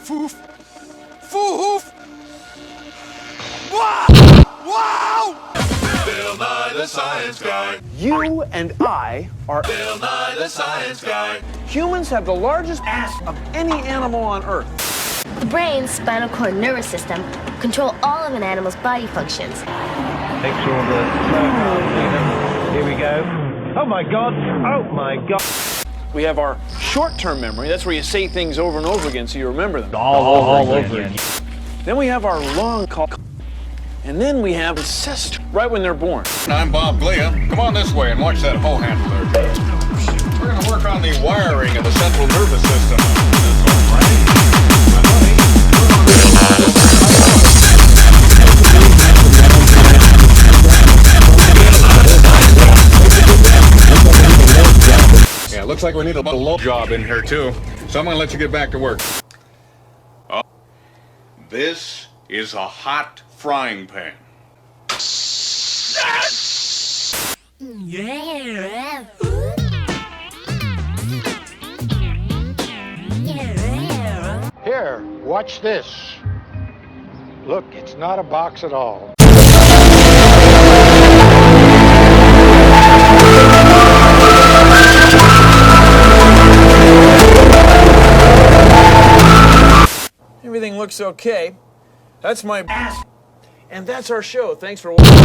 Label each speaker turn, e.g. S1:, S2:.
S1: Foof. Foof. Wow! Wow!
S2: Bill Nye the Science Guy.
S3: You and I are...
S2: Bill Nye the Science Guy.
S3: Humans have the largest ass of any animal on Earth.
S4: The brain, spinal cord, nervous system control all of an animal's body functions.
S5: Make sure the here we go. Oh my God! Oh my God!
S3: We have our short-term memory. That's where you say things over and over again so you remember them.
S5: All over again.
S3: Then we have our long call. And then we have incest right when they're born.
S2: I'm Bob Glea. Come on this way and watch that hoe handler. We're going to work on the wiring of the central nervous system. This one, right? My money. Yeah, looks like we need a little low job in here too. So I'm going to let you get back to work. Oh. This is a hot frying pan.
S6: Here, watch this. Look, it's not a box at all.
S3: Everything looks okay. That's my ass. And that's our show. Thanks for watching.